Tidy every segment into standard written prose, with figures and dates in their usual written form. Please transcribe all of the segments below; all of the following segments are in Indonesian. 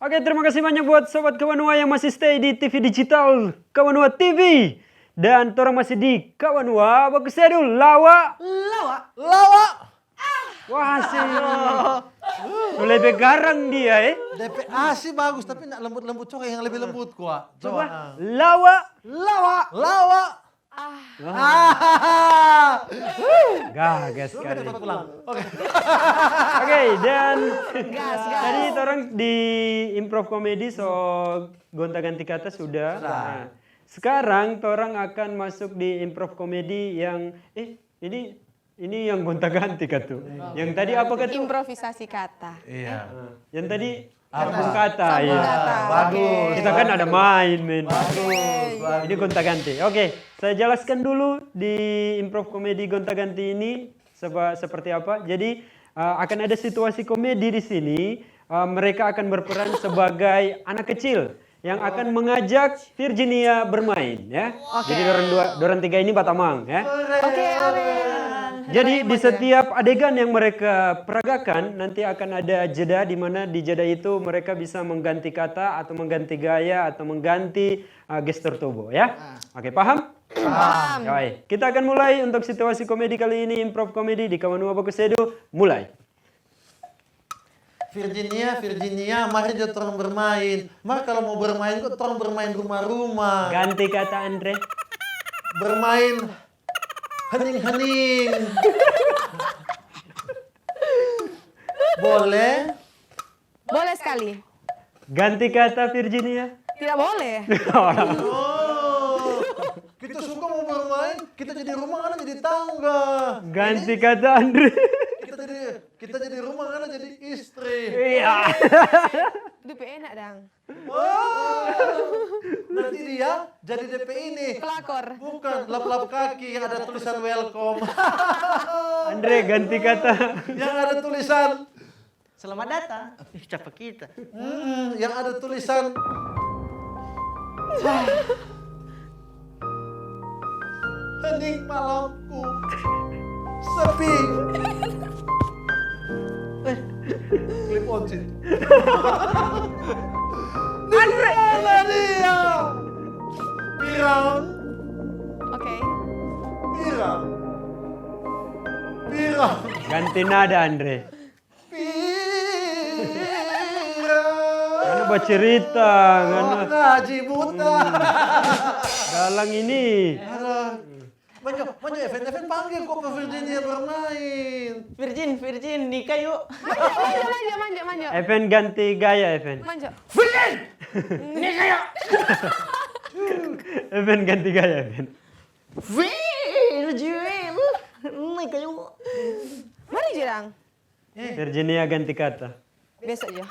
Oke, terima kasih banyak buat Sobat Kawanua yang masih stay di TV digital Kawanua TV. Dan orang masih di Kawanua Baku Sedul Lawa. Wah sih. Lebih garang dia DP sih bagus, tapi nak lembut-lembut coba yang lebih lembut kuat. Coba. Lawa. Gagas sekali. Oke, dan tadi orang di improv komedi so gonta-ganti kata sudah. Nah, sekarang orang akan masuk di improv komedi yang ini yang gonta-ganti katu. Yang tadi apa katu? Improvisasi kata. Iya. Yang tadi sambung kata. Sambung Iya. kata. Bagus. Kita kan ada main, men. Bagus. Ini gonta-ganti. Oke, saya jelaskan dulu di improv komedi gonta-ganti ini seperti apa. Jadi akan ada situasi komedi di sini. Mereka akan berperan sebagai anak kecil yang akan mengajak Virginia bermain, ya. Jadi dorang tiga ini batamang, ya. Oke, Jadi di setiap adegan yang mereka peragakan nanti akan ada jeda, di mana di jeda itu mereka bisa mengganti kata atau mengganti gaya atau mengganti gestur tubuh, ya. Oke, paham? Paham. Baik, kita akan mulai untuk situasi komedi kali ini, improv komedi di Kawanua Baku Sedul. Mulai. Virginia, mari dia orang bermain. Mari kalau mau bermain kok orang bermain rumah-rumah. Ganti kata Andre. Bermain hening-hening. Boleh? Boleh sekali. Ganti kata Virginia. Tidak boleh. Oh, kita suka mau bermain, kita jadi rumah anak jadi tangga. Ganti kata Andre. Kita jadi rumah anak jadi istri. Iya. DP enak dang. Oh, nanti dia jadi DP ini. Pelakor. Bukan, lap-lap kaki yang ada tulisan welcome. Andre ganti kata. Yang ada tulisan Selamat datang. Siapa kita? yang ada tulisan hening malamku sepi. Clip on sih. Andre dia. Pirang. Oke. Pirang. Ganti nada Andre. Karena bercerita, karena Ngaji buta. galang ini. Manjo, Evan panggil kok ke Virginia bermain. Virgin, nikah yuk. Manja. Evan ganti gaya, Evan. Manja. Evan ganti gaya, Evan. Virgin, nikah yuk. Mari jirang. Virginia ganti kata. Besok ya.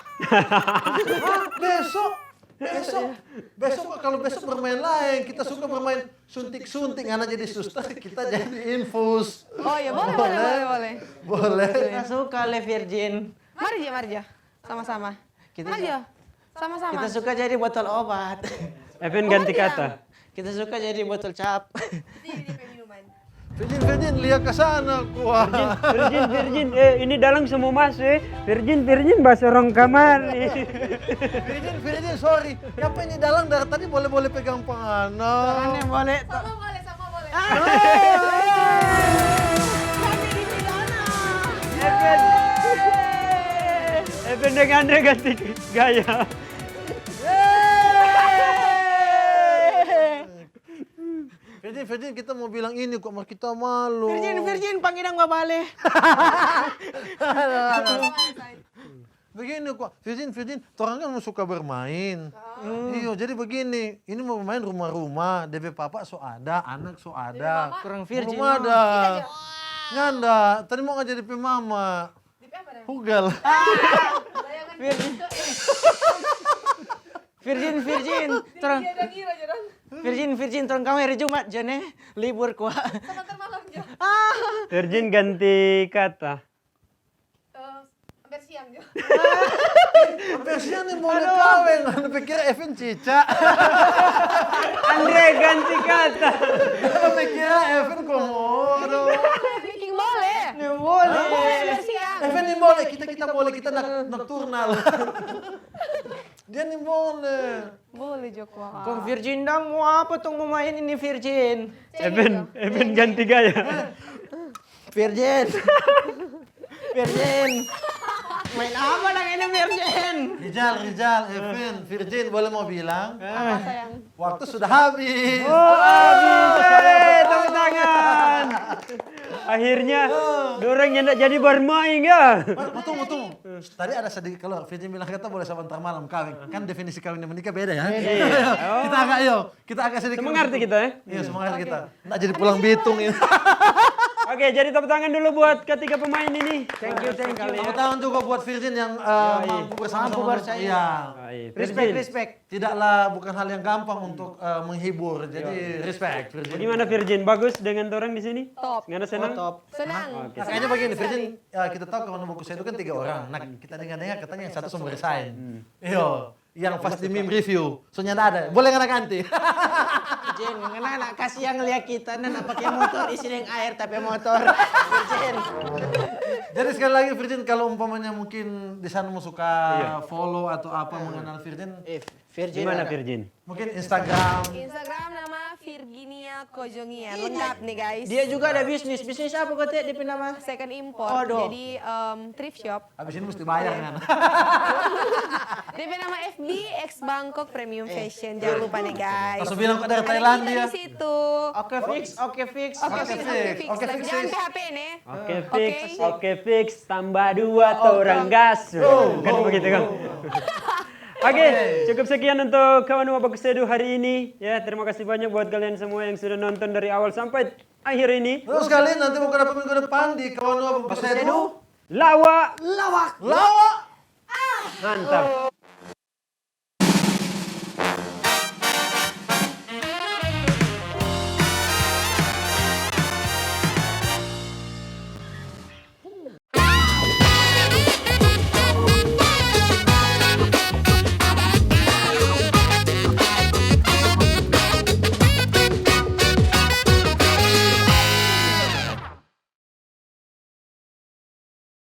Besok kalau besok bermain lain, kita suka bermain suntik-suntik, anak jadi suster, kita jadi infus. Oh ya boleh. Boleh. Kita suka le Virgin. Mari ja. Sama-sama. Mari ja. Sama-sama. Kita suka jadi botol obat. Evan ganti kata. Kita suka jadi botol cap. Virgin, lihat ke sana, kuah. Virgin, ini dalang semua masuk. Virgin, bahasa orang kamar. Virgin, sorry. Siapa ini dalang dari tadi boleh pegang panganan. Aneh boleh. Sama boleh. Evan dengan Andre ganti gaya. Virgin, kita mau bilang ini kok, kita malu. Virgin, pangidang babale. Begini kok, Virgin, orang kan suka bermain. Iya, jadi begini, ini mau bermain rumah-rumah, DP papa so ada, anak so ada. Kurang Virgin. Belum ada. Nganda, tadi mau ngajak DP mama. Hugal. Virgin, terang. Virgin, terang kamu hari Jumat jane libur kuah. Virgin ganti kata. Hampir siang ya. Biasanya nih mau kawin, anda pikir Evan cica. Andre ganti kata. Anda pikir Evan komodo. Bikin boleh. Boleh. Hampir siang. Evan ini boleh, kita boleh, kita nocturnal. Dia nih boleh. Boleh Joko. Kong Virgin dang mau apa tuh mau main ini Virgin? Even ganti gaya. Virgin. Virgin. Main apa dang ini Virgin? Rizal, Evan, Virgin boleh mau bilang? Apa sayang? Waktu sudah habis. Tepuk tangan. Akhirnya dorang nyendak jadi bermain ya. Tunggu. Tadi ada sedikit keluar. Virgin bilang kita boleh sebentar malam kawin. Kan definisi kawin dan menikah beda ya. Kita agak sedikit. Semangat kita ya. Iya semangat kita. Nggak jadi pulang Bitung ini. Oke, jadi tepuk tangan dulu buat ketiga pemain ini. Thank you. Tepuk tangan juga buat Virgin yang mampu bersama-sama. Iya. Respect. Tidaklah bukan hal yang gampang untuk menghibur. Jadi respect Virgin. Gimana Virgin? Bagus dengan orang di sini? Top. Ngana senang? Top. Senang. Oke. Nah, kayaknya begini, Virgin, kita tahu kawan buku saya itu kan 3 orang. Nah, kita dengar-dengar katanya yang satu sumber resign. Iya, yang pas di meme review. Soalnya ada. Boleh nggak ganti? Virgin, anak kasih yang ngeliat kita nah pakai motor isi dengan air tapi motor. Virgin. Jadi sekali lagi Virgin, kalau umpamanya mungkin di sana mau suka follow atau apa mengenal Virgin, Virgin. Gimana ada. Virgin? mungkin Instagram. Instagram nama Virginia Kojongian. Lengkap nih guys. Dia juga ada bisnis. Bisnis apa kok Teh? DP nama? Second import. Aduh. Jadi thrift shop. Habis ini mesti bayar kan? DP nama FB X Bangkok Premium Fashion. Jangan lupa nih guys. Langsung bilang kok dari Ada Thailand kita dia. di situ. Oke fix. Oke fix. Jangan PHP nih. Oke fix, tambah 2 torang gas. Kan begitu kan? Oke, cukup sekian untuk kawan Bagus Sedu hari ini. Ya, terima kasih banyak buat kalian semua yang sudah nonton dari awal sampai akhir ini. Terus kalian nanti mau kenapa minggu depan di kawan Bagus Sedu? Lawak. Lawak. Mantap.